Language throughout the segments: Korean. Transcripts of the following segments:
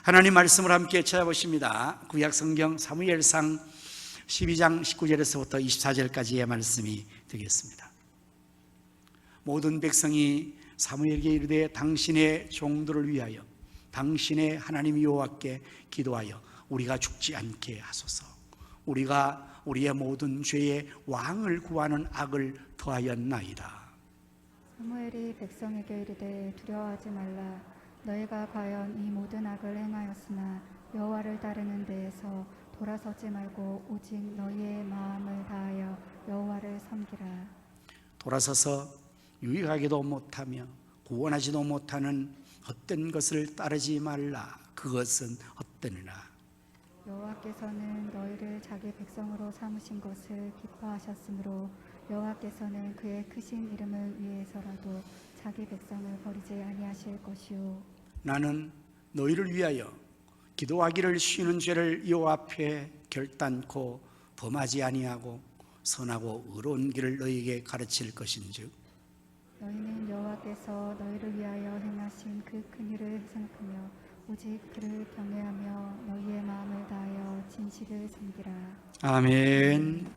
하나님 말씀을 함께 찾아보십니다. 구약성경 사무엘상 12장 19절에서부터 24절까지의 말씀이 되겠습니다. 모든 백성이 사무엘에게 이르되 당신의 종들을 위하여 당신의 하나님 여호와께 기도하여 우리가 죽지 않게 하소서. 우리가 우리의 모든 죄에 왕을 구하는 악을 더하였나이다. 사무엘이 백성에게 이르되 두려워하지 말라. 너희가 과연 이 모든 악을 행하였으나 여호와를 따르는 데에서 돌아서지 말고 오직 너희의 마음을 다하여 여호와를 섬기라. 돌아서서 유익하기도 못하며 구원하지도 못하는 헛된 것을 따르지 말라. 그것은 헛되느라. 여호와께서는 너희를 자기 백성으로 삼으신 것을 기뻐하셨으므로 여호와께서는 그의 크신 이름을 위해서라도 자기 백성을 버리지 아니하실 것이요. 나는 너희를 위하여 기도하기를 쉬는 죄를 여호와 앞에 결단코 범하지 아니하고 선하고 의로운 길을 너희에게 가르칠 것인즉 너희는 여호와께서 너희를 위하여 행하신 그 큰 일을 생각하며 오직 그를 경외하며 너희의 마음을 다하여 진실을 섬기라. 아멘.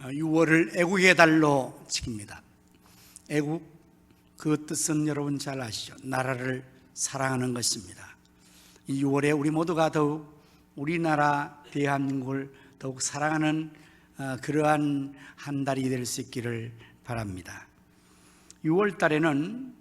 6월을 애국의 달로 지킵니다. 애국, 그 뜻은 여러분 잘 아시죠? 나라를 사랑하는 것입니다. 이 6월에 우리 모두가 더욱 우리나라 대한민국을 더욱 사랑하는 그러한 한 달이 될 수 있기를 바랍니다. 6월 달에는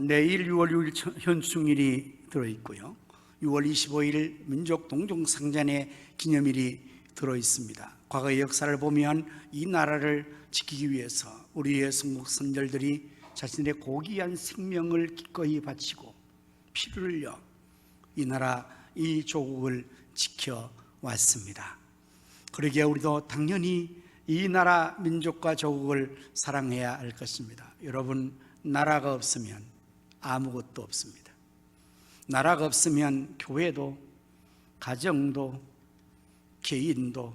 내일 6월 6일 현충일이 들어있고요, 6월 25일 민족동종상잔의 기념일이 들어있습니다. 과거의 역사를 보면 이 나라를 지키기 위해서 우리의 선국선열들이 자신의 고귀한 생명을 기꺼이 바치고 피를 흘려 이 나라, 이 조국을 지켜왔습니다. 그러기에 우리도 당연히 이 나라 민족과 조국을 사랑해야 할 것입니다. 여러분, 나라가 없으면 아무것도 없습니다. 나라가 없으면 교회도, 가정도, 개인도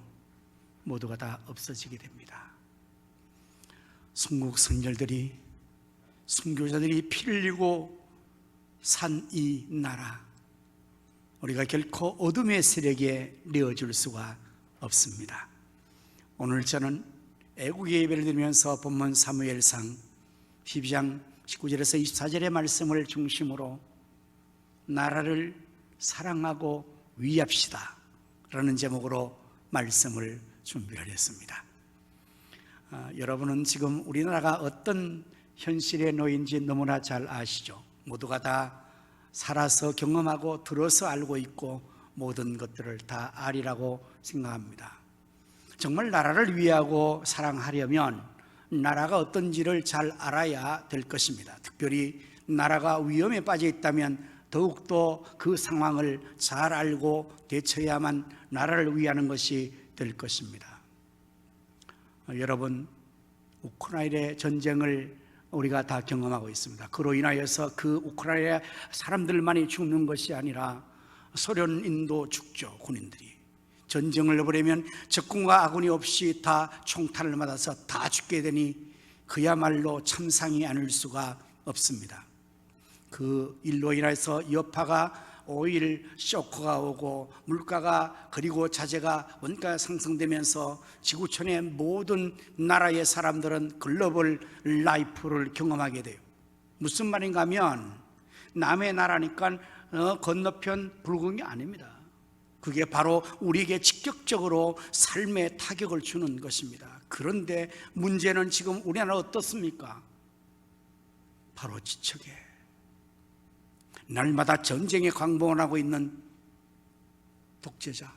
모두가 다 없어지게 됩니다. 선국선열들이, 선교사들이 피를 흘리고 산 이 나라, 우리가 결코 어둠의 세력에 내어줄 수가 없습니다. 오늘 저는 애국의 예배를 드리면서 본문 사무엘상 12장 19절에서 24절의 말씀을 중심으로 나라를 사랑하고 위합시다 라는 제목으로 말씀을 준비를 했습니다. 여러분은 지금 우리나라가 어떤 현실에 놓인지 너무나 잘 아시죠? 모두가 다 살아서 경험하고 들어서 알고 있고 모든 것들을 다 아리라고 생각합니다. 정말 나라를 위하고 사랑하려면 나라가 어떤지를 잘 알아야 될 것입니다. 특별히 나라가 위험에 빠져 있다면 더욱더 그 상황을 잘 알고 대처해야만 나라를 위하는 것이 될 것입니다. 여러분, 우크라이나 전쟁을 우리가 다 경험하고 있습니다. 그로 인하여서 그 우크라이나 사람들만이 죽는 것이 아니라 소련인도 죽죠. 군인들이 전쟁을 벌이면 적군과 아군이 없이 다 총탄을 맞아서 다 죽게 되니 그야말로 참상이 아닐 수가 없습니다. 그 일로 인해서 여파가 오일 쇼크가 오고 물가가, 그리고 자재가 원가가 상승되면서 지구촌의 모든 나라의 사람들은 글로벌 라이프를 경험하게 돼요. 무슨 말인가 하면 남의 나라니까 건너편 불공이 아닙니다. 그게 바로 우리에게 직접적으로 삶에 타격을 주는 것입니다. 그런데 문제는 지금 우리나라 어떻습니까? 바로 지척에 날마다 전쟁에 광범하고 있는 독재자,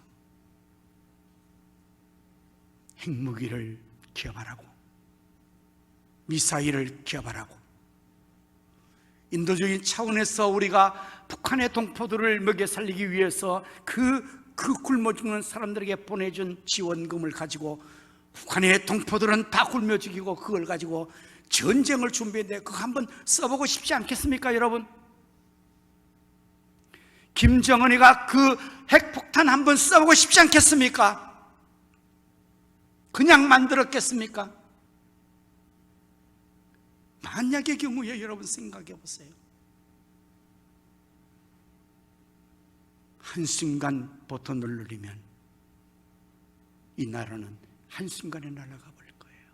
핵무기를 개발하고 미사일을 개발하고 인도적인 차원에서 우리가 북한의 동포들을 먹여 살리기 위해서 그 굶어 죽는 사람들에게 보내준 지원금을 가지고 북한의 동포들은 다 굶어 죽이고 그걸 가지고 전쟁을 준비했는데 그거 한번 써보고 싶지 않겠습니까, 여러분? 김정은이가 그 핵폭탄 한번 써보고 싶지 않겠습니까? 그냥 만들었겠습니까? 만약의 경우에 여러분 생각해 보세요. 한순간 버튼을 누르면 이 나라는 한순간에 날아가 버릴 거예요.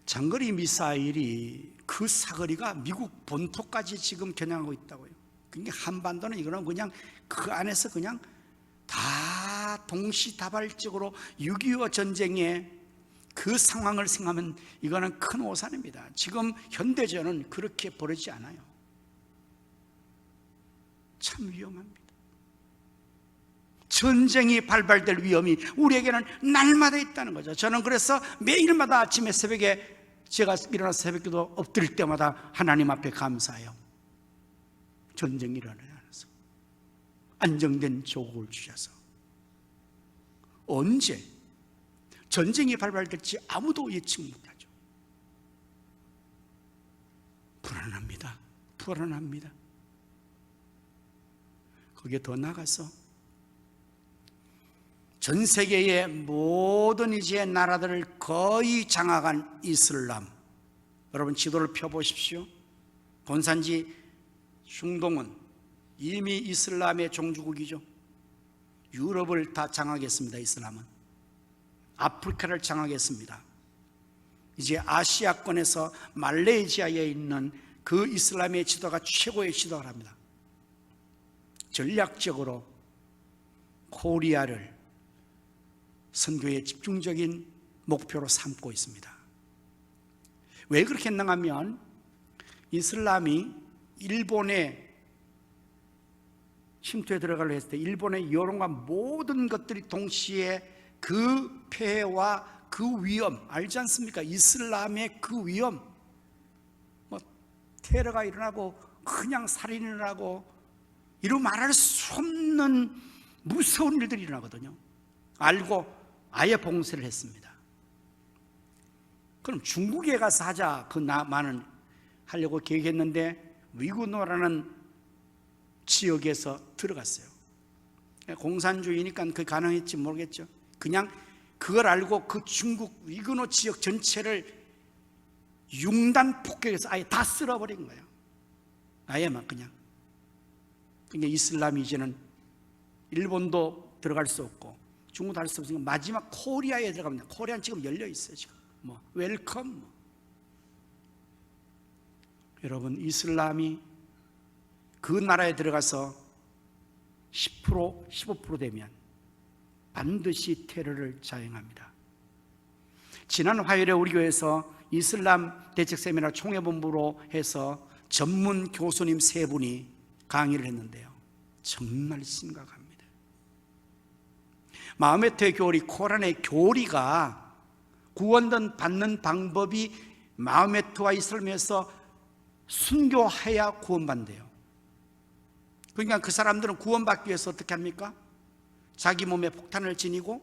장거리 미사일이 그 사거리가 미국 본토까지 지금 겨냥하고 있다고요. 그러니까 한반도는 이거는 그냥 그 안에서 그냥 다 동시다발적으로 6.25 전쟁의 그 상황을 생각하면 이거는 큰 오산입니다. 지금 현대전은 그렇게 벌어지지 않아요. 참 위험합니다. 전쟁이 발발될 위험이 우리에게는 날마다 있다는 거죠. 저는 그래서 매일마다 아침에 새벽에 제가 일어나서 새벽기도 엎드릴 때마다 하나님 앞에 감사해요. 전쟁이 일어나지 않아서 안정된 조국을 주셔서. 언제 전쟁이 발발될지 아무도 예측 못하죠. 불안합니다. 불안합니다. 거기에 더 나가서 전 세계의 모든 이제 나라들을 거의 장악한 이슬람, 여러분 지도를 펴보십시오. 본산지 중동은 이미 이슬람의 종주국이죠. 유럽을 다 장악했습니다. 이슬람은 아프리카를 장악했습니다. 이제 아시아권에서 말레이시아에 있는 그 이슬람의 지도가 최고의 지도를 합니다. 전략적으로 코리아를 선교의 집중적인 목표로 삼고 있습니다. 왜 그렇게 했는가 하면 이슬람이 일본에 침투에 들어가려 했을 때 일본의 여론과 모든 것들이 동시에 그 폐해와 그 위험 알지 않습니까? 이슬람의 그 위험, 뭐 테러가 일어나고 그냥 살인이 일어나고 이루 말할 수 없는 무서운 일들이 일어나거든요. 알고 아예 봉쇄를 했습니다. 그럼 중국에 가서 하자 그 나만은 하려고 계획했는데 위구노라는 지역에서 들어갔어요. 공산주의니까 그게 가능했지 모르겠죠. 그냥 그걸 알고 그 중국 위구노 지역 전체를 융단 폭격해서 아예 다 쓸어버린 거예요. 아예 막 그냥. 그러니까 이슬람이 이제는 일본도 들어갈 수 없고 중국도 할 수 없으니까 마지막 코리아에 들어갑니다. 코리아는 지금 열려 있어요. 지금 뭐 웰컴. 여러분 이슬람이 그 나라에 들어가서 10% 15% 되면 반드시 테러를 자행합니다. 지난 화요일에 우리 교회에서 이슬람 대책 세미나 총회본부로 해서 전문 교수님 3분이 강의를 했는데요. 정말 심각합니다. 마호메트의 교리, 코란의 교리가 구원받는 방법이 마호메트와 이슬람에서 순교해야 구원받는대요. 그러니까 그 사람들은 구원받기 위해서 어떻게 합니까? 자기 몸에 폭탄을 지니고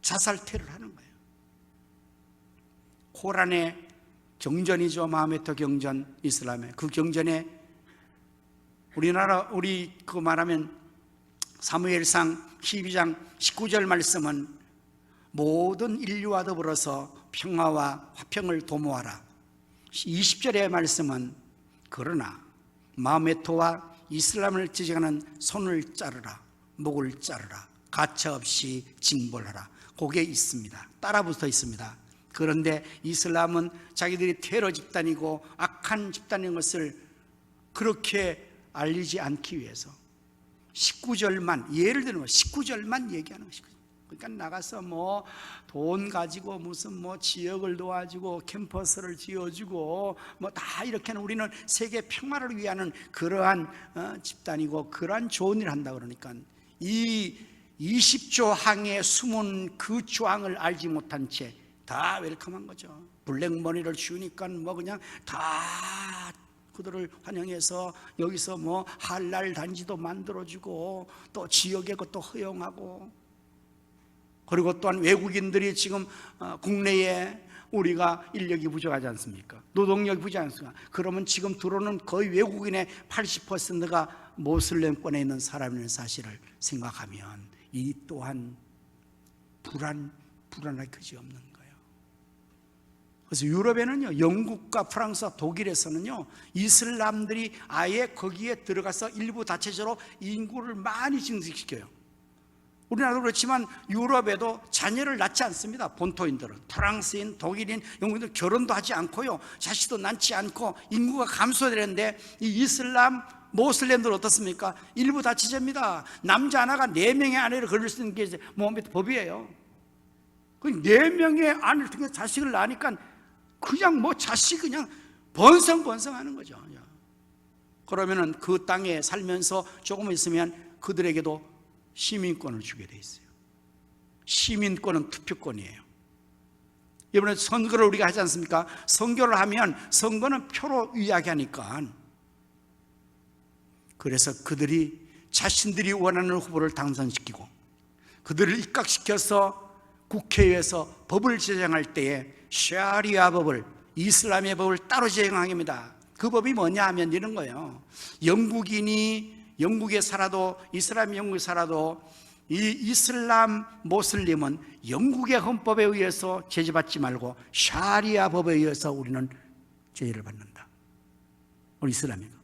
자살 테러를 하는 거예요. 코란의 경전이죠. 마호메트 경전, 이슬람의 그 경전에 우리 그거 말하면 사무엘상 12장 19절 말씀은 모든 인류와 더불어서 평화와 화평을 도모하라. 20절의 말씀은 그러나 마호메트와 이슬람을 지지하는 손을 자르라, 목을 자르라, 가차없이 징벌하라. 그게 있습니다. 따라 붙어 있습니다. 그런데 이슬람은 자기들이 테러 집단이고 악한 집단인 것을 그렇게 알리지 않기 위해서 19절만, 예를 들면 19절만 얘기하는 것이거든요. 그러니까 나가서 뭐 돈 가지고 무슨 뭐 지역을 도와주고 캠퍼스를 지어주고 뭐 다 이렇게는 우리는 세계 평화를 위하는 그러한 집단이고 그러한 좋은 일을 한다 그러니까 이 20조항에 숨은 그 조항을 알지 못한 채 다 웰컴한 거죠. 블랙머니를 주니까 뭐 그냥 다 그들을 환영해서 여기서 뭐 할랄 단지도 만들어주고 또 지역의 것도 허용하고, 그리고 또한 외국인들이 지금 국내에 우리가 인력이 부족하지 않습니까? 노동력이 부족하지 않습니까? 그러면 지금 들어오는 거의 외국인의 80%가 모슬렘권에 있는 사람이라는 사실을 생각하면 이 또한 불안할 것이 없는 거예요. 그래서 유럽에는요, 영국과 프랑스와 독일에서는요, 이슬람들이 아예 거기에 들어가서 일부 다체제로 인구를 많이 증식시켜요. 우리나라도 그렇지만 유럽에도 자녀를 낳지 않습니다. 본토인들은 프랑스인, 독일인, 영국인 결혼도 하지 않고요, 자식도 낳지 않고 인구가 감소되는데, 이 이슬람 모슬렘들은 어떻습니까? 일부 다체제입니다. 남자 하나가 4명의 아내를 거를 수 있는 게 모함메드 법이에요. 그 4명의 아내를 통해 자식을 낳으니까 그냥 자식 그냥 번성하는 거죠. 그러면은 그 땅에 살면서 조금 있으면 그들에게도 시민권을 주게 돼 있어요. 시민권은 투표권이에요. 이번에 선거를 우리가 하지 않습니까? 선거를 하면 선거는 표로 이야기하니까, 그래서 그들이 자신들이 원하는 후보를 당선시키고 그들을 입각시켜서 국회에서 법을 제정할 때에 샤리아 법을, 이슬람의 법을 따로 제정합니다. 그 법이 뭐냐 하면 이런 거예요. 영국에 살아도, 이슬람이 영국에 살아도 이 이슬람 모슬림은 영국의 헌법에 의해서 제재받지 말고 샤리아 법에 의해서 우리는 제재를 받는다, 우리 이슬람이가.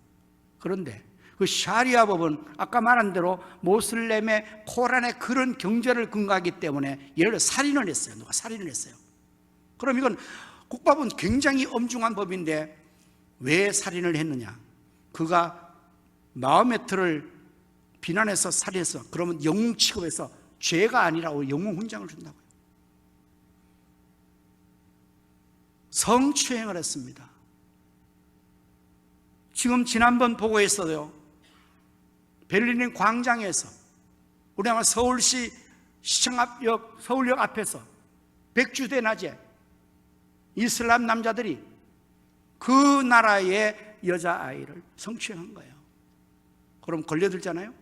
그런데 그 샤리아 법은 아까 말한 대로 모슬렘의 코란의 그런 경제를 근거하기 때문에, 예를 들어 살인을 했어요. 누가 살인을 했어요. 그럼 이건 국법은 굉장히 엄중한 법인데 왜 살인을 했느냐? 그가 마호메트를 비난해서 살인했어. 그러면 영웅 취급해서 죄가 아니라고 영웅 훈장을 준다고요. 성추행을 했습니다. 지금 지난번 보고했어요. 베를린 광장에서, 우리 아마 서울시 시청 앞역, 서울역 앞에서 백주대 낮에 이슬람 남자들이 그 나라의 여자아이를 성추행한 거예요. 그럼 걸려들잖아요.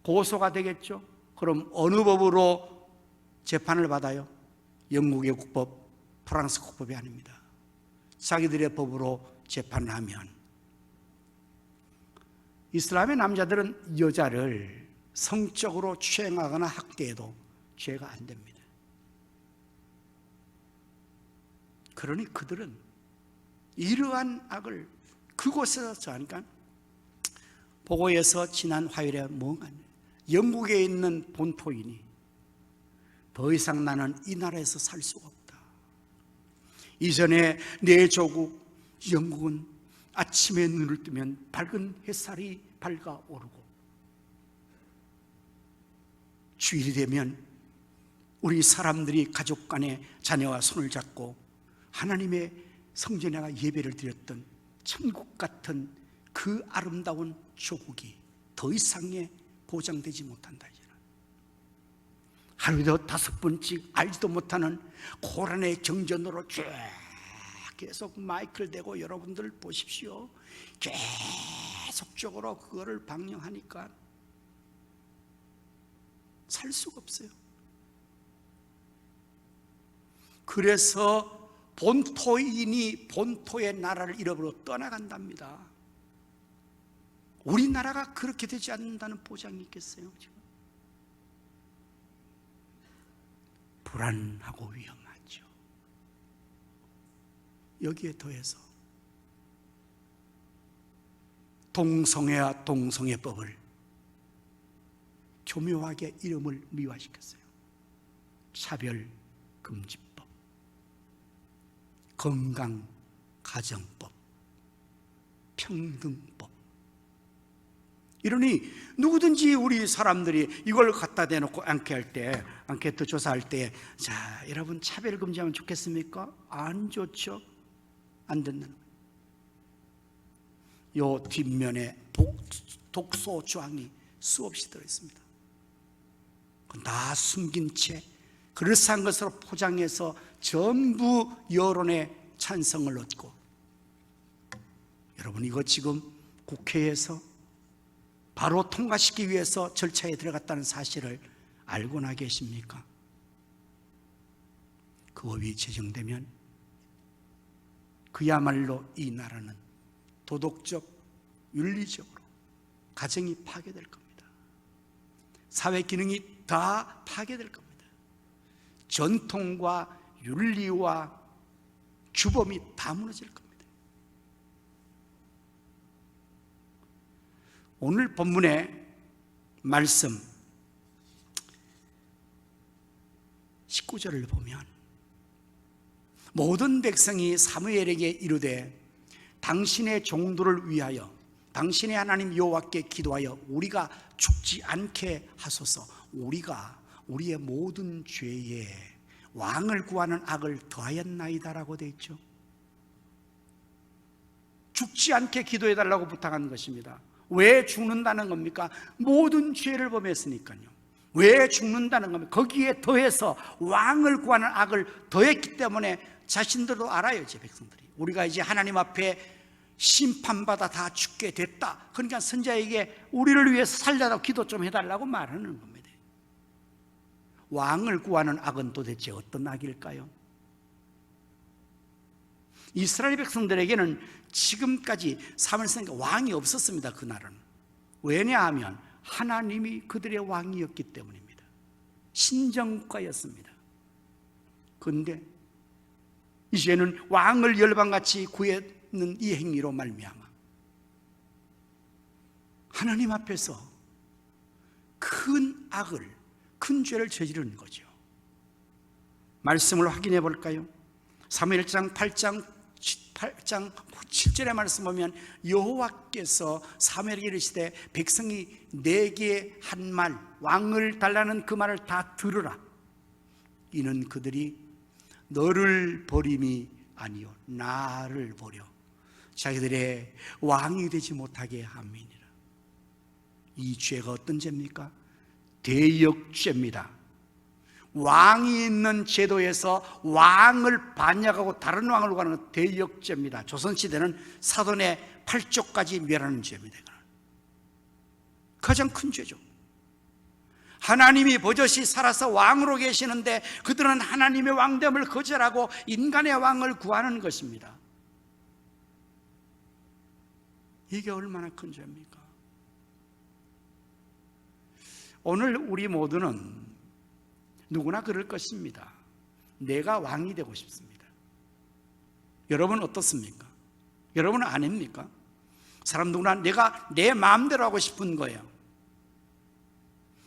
고소가 되겠죠. 그럼 어느 법으로 재판을 받아요? 영국의 국법, 프랑스 국법이 아닙니다. 자기들의 법으로 재판을 하면, 이슬람의 남자들은 여자를 성적으로 추행하거나 학대해도 죄가 안 됩니다. 그러니 그들은 이러한 악을 그곳에서 저하니까, 보고에서 지난 화요일에 뭔가 영국에 있는 본토인이 더 이상 나는 이 나라에서 살 수가 없다. 이전에 내 조국 영국은 아침에 눈을 뜨면 밝은 햇살이 밝아오르고, 주일이 되면 우리 사람들이 가족 간에 자녀와 손을 잡고 하나님의 성전에 가 예배를 드렸던 천국 같은 그 아름다운 조국이 더 이상의 보장되지 못한다. 하루에도 5번씩 알지도 못하는 코란의 정전으로 쭉 계속 마이크를 대고, 여러분들 보십시오. 계속적으로 그거를 방영하니까 살 수가 없어요. 그래서 본토인이 본토의 나라를 잃어버려 떠나간답니다. 우리나라가 그렇게 되지 않는다는 보장이 있겠어요? 지금 불안하고 위험하죠. 여기에 더해서 동성애와 동성애법을 교묘하게 이름을 미화시켰어요. 차별금지법, 건강가정법, 평등법. 이러니 누구든지 우리 사람들이 이걸 갖다 대놓고 앙케이트 조사할 때, 자, 여러분 차별금지하면 좋겠습니까? 안 좋죠. 안 된다는 거예요. 요 뒷면에 독소 조항이 수없이 들어있습니다. 그건 다 숨긴 채 그럴싸한 것으로 포장해서 전부 여론의 찬성을 얻고, 여러분 이거 지금 국회에서 바로 통과시키기 위해서 절차에 들어갔다는 사실을 알고나 계십니까? 그 법이 제정되면 그야말로 이 나라는 도덕적, 윤리적으로 가정이 파괴될 겁니다. 사회 기능이 다 파괴될 겁니다. 전통과 윤리와 주범이 다 무너질 겁니다. 오늘 본문의 말씀 19절을 보면 모든 백성이 사무엘에게 이르되 당신의 종들을 위하여 당신의 하나님 여호와께 기도하여 우리가 죽지 않게 하소서. 우리가 우리의 모든 죄에 왕을 구하는 악을 더하였나이다라고 되어 있죠. 죽지 않게 기도해달라고 부탁한 것입니다. 왜 죽는다는 겁니까? 모든 죄를 범했으니까요. 왜 죽는다는 겁니까? 거기에 더해서 왕을 구하는 악을 더했기 때문에 자신들도 알아요. 제 백성들이 우리가 이제 하나님 앞에 심판받아 다 죽게 됐다. 그러니까 선자에게 우리를 위해서 살려달라고 기도 좀 해달라고 말하는 겁니다. 왕을 구하는 악은 도대체 어떤 악일까요? 이스라엘 백성들에게는 지금까지 사무엘상에 왕이 없었습니다. 그날은. 왜냐하면 하나님이 그들의 왕이었기 때문입니다. 신정국가였습니다. 그런데 이제는 왕을 열방같이 구했는 이 행위로 말미암아 하나님 앞에서 큰 악을, 큰 죄를 저지르는 거죠. 말씀을 확인해 볼까요? 사무엘상 8장 7절의 말씀 보면 여호와께서 사무엘에게 이르시되 백성이 내게 한 말, 왕을 달라는 그 말을 다 들으라. 이는 그들이 너를 버림이 아니요 나를 버려 자기들의 왕이 되지 못하게 함이니라. 이 죄가 어떤 죄입니까? 대역죄입니다. 왕이 있는 제도에서 왕을 반역하고 다른 왕을 구하는 건 대역죄입니다. 조선시대는 사돈의 8족까지 멸하는 죄입니다. 가장 큰 죄죠. 하나님이 버젓이 살아서 왕으로 계시는데 그들은 하나님의 왕됨을 거절하고 인간의 왕을 구하는 것입니다. 이게 얼마나 큰 죄입니까? 오늘 우리 모두는 누구나 그럴 것입니다. 내가 왕이 되고 싶습니다. 여러분 어떻습니까? 여러분은 아닙니까? 사람 누구나 내가 내 마음대로 하고 싶은 거예요.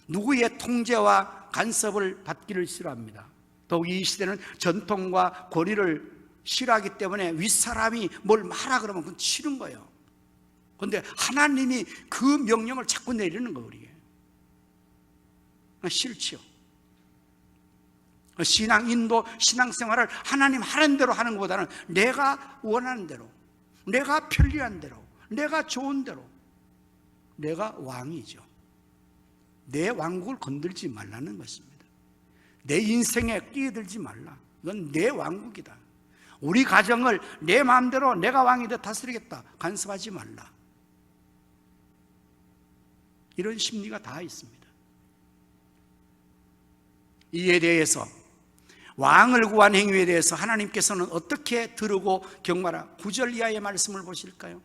누구의 통제와 간섭을 받기를 싫어합니다. 더욱 이 시대는 전통과 권위를 싫어하기 때문에 윗사람이 뭘 말하 그러면 그건 싫은 거예요. 그런데 하나님이 그 명령을 자꾸 내리는 거예요. 우리에게 싫지요. 신앙 인도, 신앙생활을 하나님 하는 대로 하는 것보다는 내가 원하는 대로, 내가 편리한 대로, 내가 좋은 대로, 내가 왕이죠. 내 왕국을 건들지 말라는 것입니다. 내 인생에 끼어들지 말라. 이건 내 왕국이다. 우리 가정을 내 마음대로 내가 왕이 돼 다스리겠다. 간섭하지 말라. 이런 심리가 다 있습니다. 이에 대해서 왕을 구한 행위에 대해서 하나님께서는 어떻게 들으고 경고하라. 9절 이하의 말씀을 보실까요?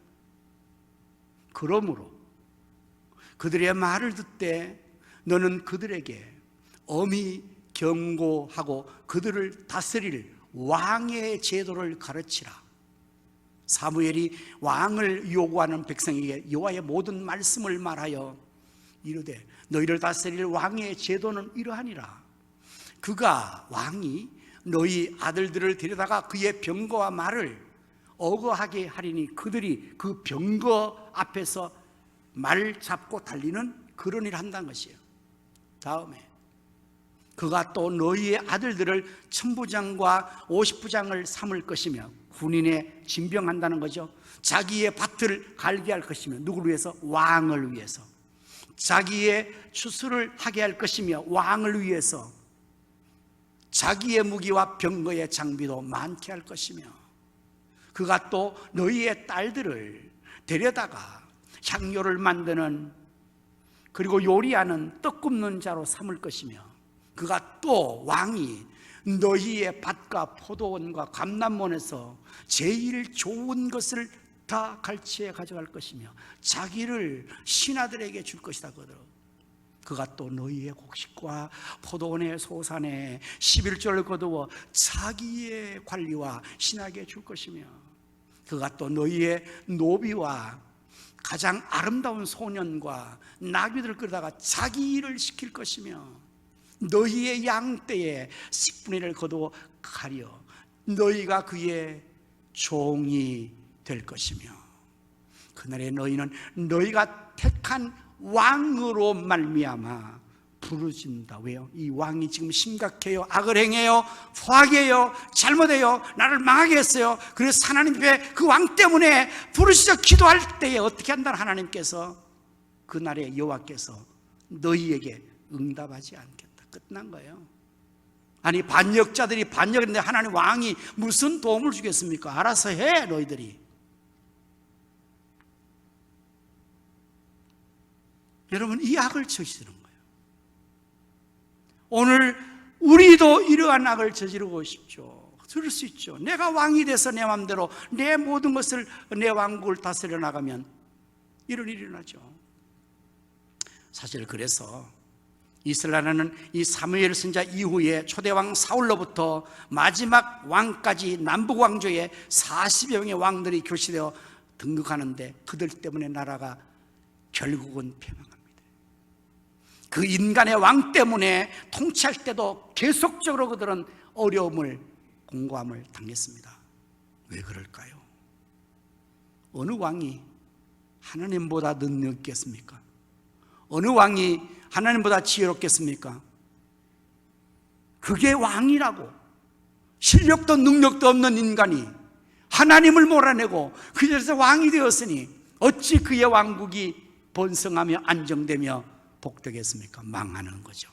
그러므로 그들의 말을 듣되 너는 그들에게 엄히 경고하고 그들을 다스릴 왕의 제도를 가르치라. 사무엘이 왕을 요구하는 백성에게 여호와의 모든 말씀을 말하여 이르되 너희를 다스릴 왕의 제도는 이러하니라. 그가 왕이 너희 아들들을 데려다가 그의 병거와 말을 어거하게 하리니 그들이 그 병거 앞에서 말 잡고 달리는 그런 일을 한다는 것이에요. 다음에 그가 또 너희의 아들들을 천부장과 50부장을 삼을 것이며 군인에 진병한다는 거죠. 자기의 밭을 갈게 할 것이며 누구를 위해서? 왕을 위해서. 자기의 추수를 하게 할 것이며 왕을 위해서. 자기의 무기와 병거의 장비도 많게 할 것이며 그가 또 너희의 딸들을 데려다가 향료를 만드는 그리고 요리하는 떡 굽는 자로 삼을 것이며 그가 또 왕이 너희의 밭과 포도원과 감람원에서 제일 좋은 것을 다 갈치해 가져갈 것이며 자기를 신하들에게 줄 것이다. 그가 또 너희의 곡식과 포도원의 소산에 11조를 거두어 자기의 관리와 신하게 줄 것이며, 그가 또 너희의 노비와 가장 아름다운 소년과 나귀들을 끌다가 자기 일을 시킬 것이며, 너희의 양떼에 10분의 1을 거두어 가려 너희가 그의 종이 될 것이며, 그날에 너희는 너희가 택한 왕으로 말미암아 부르진다. 왜요? 이 왕이 지금 심각해요. 악을 행해요. 파괴해요. 잘못해요. 나를 망하게 했어요. 그래서 하나님 앞에 그 왕 때문에 부르시죠. 기도할 때에 어떻게 한다는 하나님께서, 그날에 여호와께서 너희에게 응답하지 않겠다. 끝난 거예요. 아니, 반역자들이 반역했는데 하나님 왕이 무슨 도움을 주겠습니까? 알아서 해, 너희들이. 여러분, 이 악을 저지르는 거예요. 오늘 우리도 이러한 악을 저지르고 싶죠. 그럴 수 있죠. 내가 왕이 돼서 내 마음대로 내 모든 것을, 내 왕국을 다스려 나가면 이런 일이 일어나죠. 사실 그래서 이스라엘은 이 사무엘 선지자 이후에 초대왕 사울로부터 마지막 왕까지 남북 왕조에 40여 명의 왕들이 교시되어 등극하는데, 그들 때문에 나라가 결국은 패망합니다. 그 인간의 왕 때문에 통치할 때도 계속적으로 그들은 어려움을, 공고함을 당했습니다. 왜 그럴까요? 어느 왕이 하나님보다 능력있겠습니까? 어느 왕이 하나님보다 지혜롭겠습니까? 그게 왕이라고. 실력도 능력도 없는 인간이 하나님을 몰아내고 그 자리에서 왕이 되었으니 어찌 그의 왕국이 번성하며 안정되며 복되겠습니까? 망하는 거죠.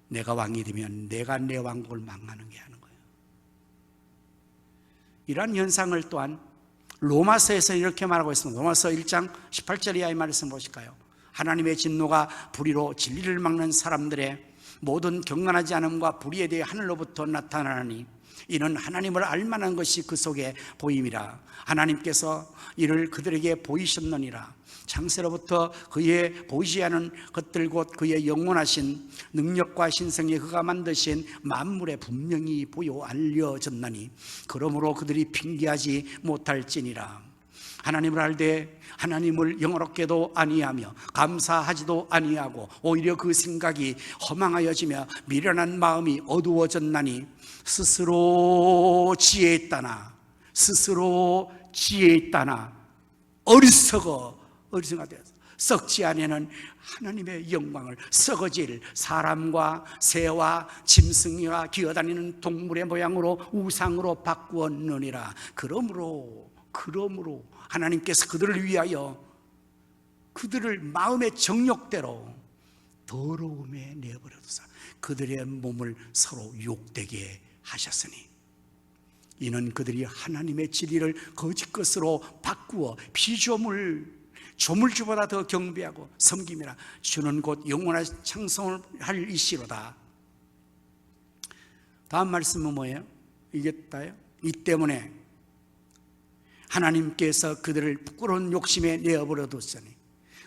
내가 왕이 되면 내가 내 왕국을 망하게 하는 거예요. 이러한 현상을 또한 로마서에서 이렇게 말하고 있습니다. 로마서 1장 18절 이하의 말씀 보실까요? 하나님의 진노가 불의로 진리를 막는 사람들의 모든 경건하지 않음과 불의에 대해 하늘로부터 나타나니, 이는 하나님을 알만한 것이 그 속에 보임이라. 하나님께서 이를 그들에게 보이셨느니라. 창세로부터 그의 보이지 않은 것들 곧 그의 영원하신 능력과 신성에 그가 만드신 만물에 분명히 보여 알려졌나니, 그러므로 그들이 핑계하지 못할지니라. 하나님을 알되 하나님을 영어롭게도 아니하며 감사하지도 아니하고 오히려 그 생각이 허망하여지며 미련한 마음이 어두워졌나니, 스스로 지혜있다나 어리석어 되어서 썩지 아니하는 하나님의 영광을 썩어질 사람과 새와 짐승이와 기어다니는 동물의 모양으로 우상으로 바꾸었느니라. 그러므로 하나님께서 그들을 위하여 그들을 마음의 정욕대로 더러움에 내버려두사 그들의 몸을 서로 욕되게 하셨으니, 이는 그들이 하나님의 진리를 거짓 것으로 바꾸어 조물주보다 더 경배하고 섬김이라. 주는 곧 영원한 창성을 할 이시로다. 다음 말씀은 뭐예요? 이겠다요? 이 때문에 하나님께서 그들을 부끄러운 욕심에 내어버려 뒀으니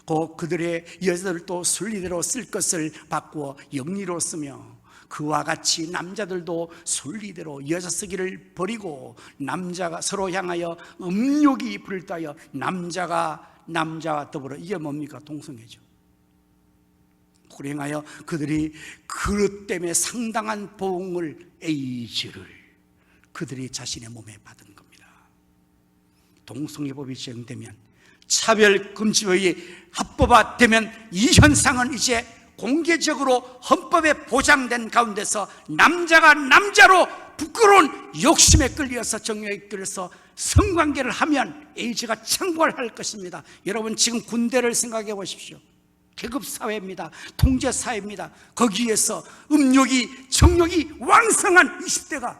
곧 그들의 여자들도 순리대로 쓸 것을 바꾸어 영리로 쓰며, 그와 같이 남자들도 순리대로 여자 쓰기를 버리고 남자가 서로 향하여 음욕이 불타여 남자와 더불어, 이게 뭡니까? 동성애죠. 불행하여 그들이 그릇 때문에 상당한 보응을, 에이즈를 그들이 자신의 몸에 받은 겁니다. 동성애법이 시행되면, 차별금지법이 합법화되면 이 현상은 이제 공개적으로 헌법에 보장된 가운데서 남자가 남자로 부끄러운 욕심에 끌려서 정욕에 끌려서 성관계를 하면 에이즈가 창궐할 것입니다. 여러분, 지금 군대를 생각해 보십시오. 계급사회입니다. 통제사회입니다. 거기에서 음욕이, 정욕이 왕성한 20대가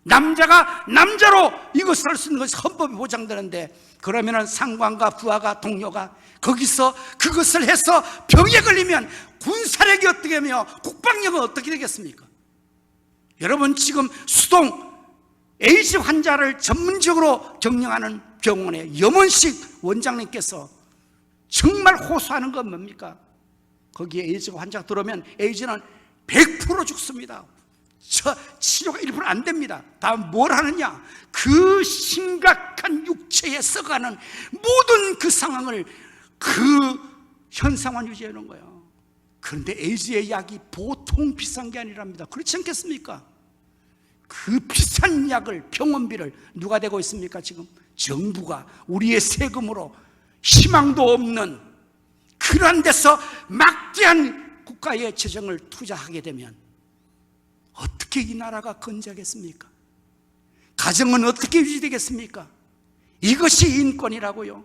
남자가 남자로 이것을 할 수 있는 것이 헌법이 보장되는데, 그러면은 상관과 부하가 동료가 거기서 그것을 해서 병에 걸리면 군사력이 어떻게 되며 국방력은 어떻게 되겠습니까? 여러분, 지금 수동 에이즈 환자를 전문적으로 경영하는 병원의 염원식 원장님께서 정말 호소하는 건 뭡니까? 거기에 에이즈 환자가 들어오면 에이즈는 100% 죽습니다. 치료가 1% 안 됩니다. 다음 뭘 하느냐? 그 심각한 육체에 써가는 모든 그 상황을 그 현상만 유지해 놓은 거예요. 그런데 에이즈의 약이 보통 비싼 게 아니랍니다. 그렇지 않겠습니까? 그 비싼 약을, 병원비를 누가 대고 있습니까? 지금 정부가 우리의 세금으로 희망도 없는 그런 데서 막대한 국가의 재정을 투자하게 되면 어떻게 이 나라가 건재하겠습니까? 가정은 어떻게 유지되겠습니까? 이것이 인권이라고요?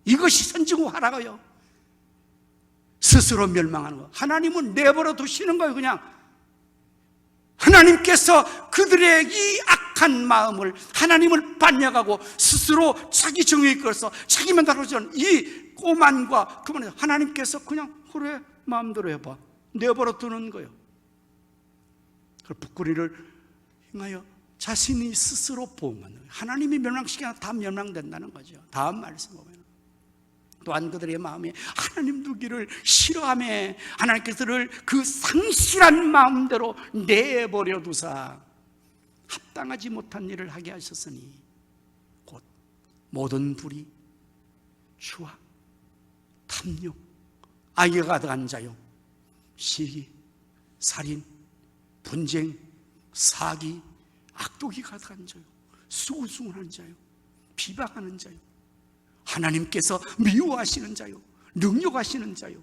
이것이 선진국화라고요? 스스로 멸망하는 거. 하나님은 내버려 두시는 거예요. 그냥 하나님께서 그들의 이 악한 마음을, 하나님을 반역하고 스스로 자기 정의에 이끌어서 자기만 다루자는 이 꼬만과 그만해 하나님께서 그냥 그래 마음대로 해봐 내버려 두는 거예요. 그 북구리를 행하여 자신이 스스로 보험하는 거예요. 하나님이 멸망시키면 다 멸망된다는 거죠. 다음 말씀 보면 또한 그들의 마음에 하나님 두기를 싫어하며 하나님께서를 그 상실한 마음대로 내버려 두사 합당하지 못한 일을 하게 하셨으니 곧 모든 불의, 추악, 탐욕, 악에 가득한 자요, 시기, 살인, 분쟁, 사기, 악독이 가득한 자요, 수구수군한 자요, 비방하는 자요, 하나님께서 미워하시는 자요, 능욕하시는 자요,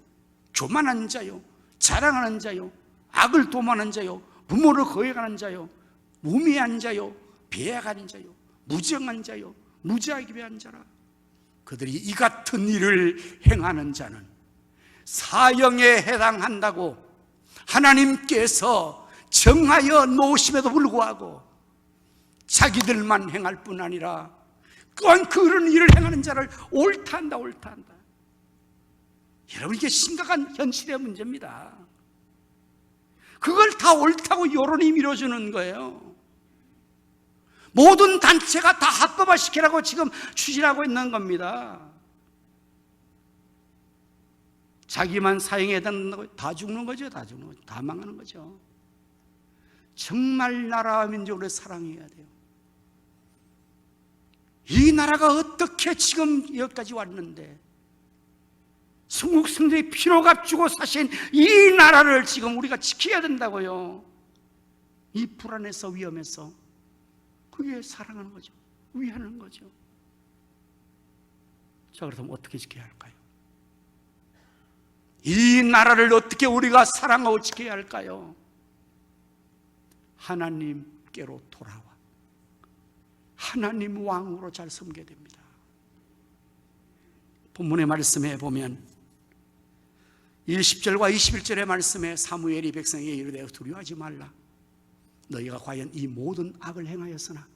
교만한 자요, 자랑하는 자요, 악을 도모하는 자요, 부모를 거역하는 자요, 무미한 자요, 배역하는 자요, 무정한 자요, 무지하게 배한 자라. 그들이 이 같은 일을 행하는 자는 사형에 해당한다고 하나님께서 정하여 놓으심에도 불구하고 자기들만 행할 뿐 아니라 또한 그런 일을 행하는 자를 옳다한다. 여러분, 이게 심각한 현실의 문제입니다. 그걸 다 옳다고 여론이 밀어주는 거예요. 모든 단체가 다 합법화시키라고 지금 추진하고 있는 겁니다. 자기만 사형에 해당된다고 다 죽는 거죠. 다 죽는 거죠. 다 망하는 거죠. 정말 나라와 민족을 사랑해야 돼요. 이 나라가 어떻게 지금 여기까지 왔는데 순국 성도의 피로 값주고 사신 이 나라를 지금 우리가 지켜야 된다고요. 이 불안에서 위험에서 그게 사랑하는 거죠. 위하는 거죠. 자, 그렇다면 어떻게 지켜야 할까요? 이 나라를 어떻게 우리가 사랑하고 지켜야 할까요? 하나님께로 돌아와 하나님 왕으로 잘 섬겨야 됩니다. 본문의 말씀에 보면 20절과 21절의 말씀에 사무엘이 백성에게 이르되 두려워하지 말라. 너희가 과연 이 모든 악을 행하였으나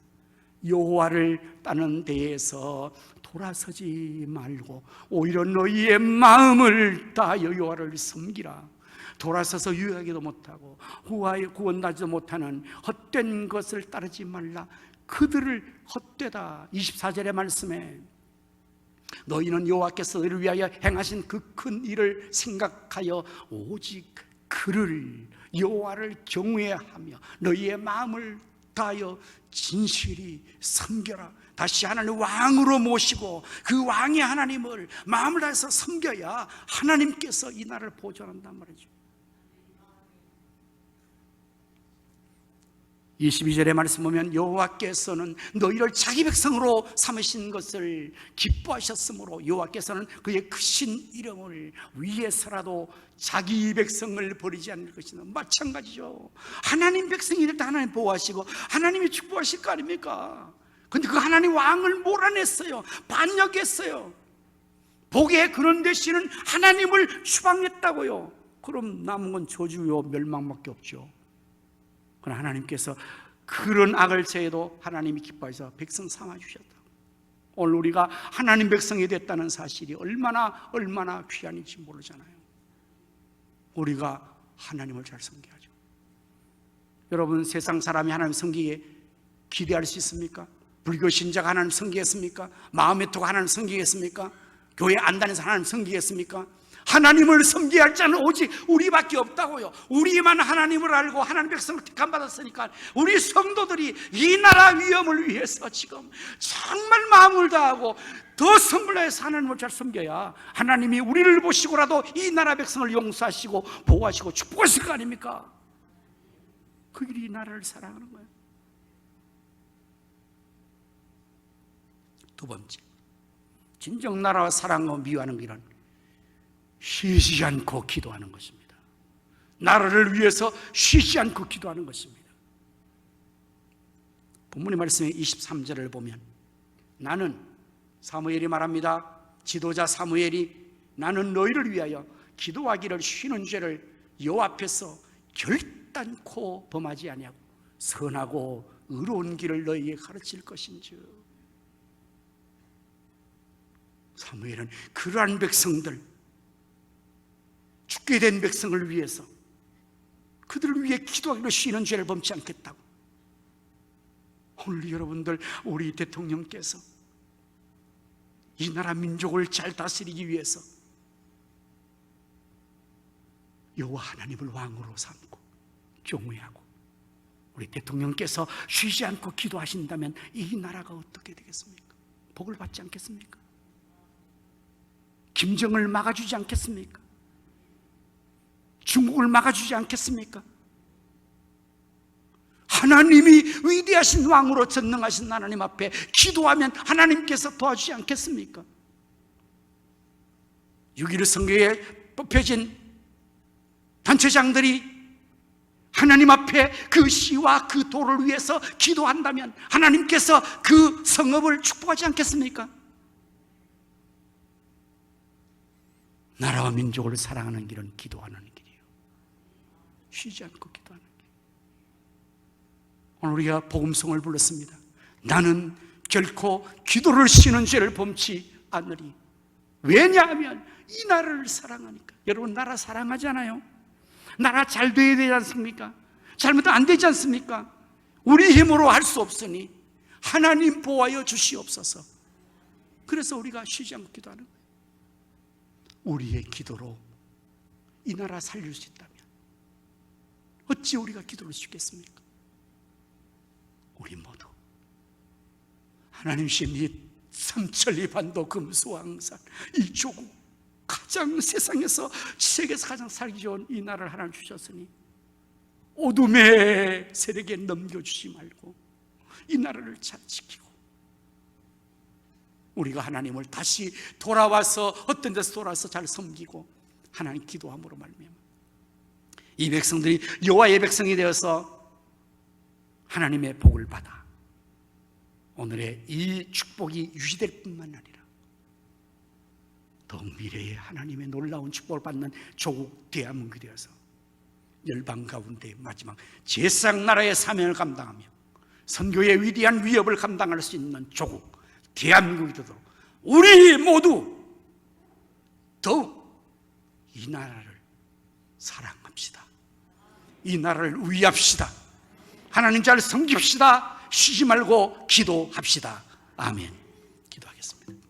여호와를 따르는 데에서 돌아서지 말고 오히려 너희의 마음을 다하여 여호와를 섬기라. 돌아서서 유익하기도 못하고 구원하지도 못하는 헛된 것을 따르지 말라. 그들을 헛되다. 24절의 말씀에 너희는 여호와께서 너희를 위하여 행하신 그 큰 일을 생각하여 오직 그를 여호와를 경외하며 너희의 마음을 다하여 진실이 섬겨라. 다시 하나님 왕으로 모시고 그 왕의 하나님을 마음을 다해서 섬겨야 하나님께서 이 나라를 보존한단 말이죠. 22절의 말씀 보면 여호와께서는 너희를 자기 백성으로 삼으신 것을 기뻐하셨으므로 여호와께서는 그의 크신 이름을 위해서라도 자기 백성을 버리지 않을 것이다. 마찬가지죠. 하나님 백성이 될 때 하나님 보호하시고 하나님이 축복하실 거 아닙니까? 근데 그 하나님 왕을 몰아냈어요. 반역했어요. 복의 근원 되시는 하나님을 추방했다고요. 그럼 남은 건 저주요 멸망밖에 없죠. 그러나 하나님께서 그런 악을 제해도 하나님이 기뻐해서 백성 삼아주셨다. 오늘 우리가 하나님 백성이 됐다는 사실이 얼마나 귀한지 모르잖아요. 우리가 하나님을 잘 섬겨야죠. 여러분, 세상 사람이 하나님 섬기기에 기대할 수 있습니까? 불교 신자가 하나님 섬기겠습니까? 마음에 두고 하나님 섬기겠습니까? 교회 안 다니면서 하나님 섬기겠습니까? 하나님을 섬겨야 할 자는 오직 우리밖에 없다고요. 우리만 하나님을 알고 하나님 백성을 택함받았으니까 우리 성도들이 이 나라 위엄을 위해서 지금 정말 마음을 다하고 더 선물해서 하나님을 잘 섬겨야 하나님이 우리를 보시고라도 이 나라 백성을 용서하시고 보호하시고 축복하실 거 아닙니까? 그 길이 이 나라를 사랑하는 거예요. 두 번째, 진정 나라와 사랑과 미워하는 길은 쉬지 않고 기도하는 것입니다. 나라를 위해서 쉬지 않고 기도하는 것입니다. 본문의 말씀의 23절을 보면 나는, 사무엘이 말합니다. 지도자 사무엘이 나는 너희를 위하여 기도하기를 쉬는 죄를 여호와 앞에서 결단코 범하지 아니하고 선하고 의로운 길을 너희에게 가르칠 것인즉. 사무엘은 그러한 백성들, 죽게 된 백성을 위해서 그들을 위해 기도하기로 쉬는 죄를 범치 않겠다고. 오늘 여러분들, 우리 대통령께서 이 나라 민족을 잘 다스리기 위해서 여호와 하나님을 왕으로 삼고 경외하고 우리 대통령께서 쉬지 않고 기도하신다면 이 나라가 어떻게 되겠습니까? 복을 받지 않겠습니까? 김정을 막아주지 않겠습니까? 중국을 막아주지 않겠습니까? 하나님이 위대하신 왕으로 전능하신 하나님 앞에 기도하면 하나님께서 도와주지 않겠습니까? 6.15 선거에 뽑혀진 단체장들이 하나님 앞에 그 시와 그 도를 위해서 기도한다면 하나님께서 그 성읍을 축복하지 않겠습니까? 나라와 민족을 사랑하는 길은 기도하는 길이에요. 쉬지 않고 기도하는 길. 오늘 우리가 복음성을 불렀습니다. 나는 결코 기도를 쉬는 죄를 범치 않으리. 왜냐하면 이 나라를 사랑하니까. 여러분, 나라 사랑하잖아요. 나라 잘 돼야 되지 않습니까? 잘못 안 되지 않습니까? 우리 힘으로 할 수 없으니 하나님 보호하여 주시옵소서. 그래서 우리가 쉬지 않고 기도하는 거예요. 우리의 기도로 이 나라 살릴 수 있다면 어찌 우리가 기도를 쉬겠습니까? 우리 모두 하나님이신 이 삼천리 반도 금수왕산 이 조국, 가장 세상에서 세계에서 가장 살기 좋은 이 나라를 하나님 주셨으니 어둠의 세력에 넘겨주지 말고 이 나라를 잘 지키고 우리가 하나님을 다시 돌아와서 어떤 데서 돌아와서 잘 섬기고 하나님 기도함으로 말미암아 이 백성들이 여호와의 백성이 되어서 하나님의 복을 받아 오늘의 이 축복이 유지될 뿐만 아니라 더욱 미래에 하나님의 놀라운 축복을 받는 조국 대한민국이 되어서 열방 가운데 마지막 제사장 나라의 사명을 감당하며 선교의 위대한 위협을 감당할 수 있는 조국 대한민국이 되도록 우리 모두 더욱 이 나라를 사랑합시다. 이 나라를 위합시다. 하나님 잘 섬깁시다. 쉬지 말고 기도합시다. 아멘. 기도하겠습니다.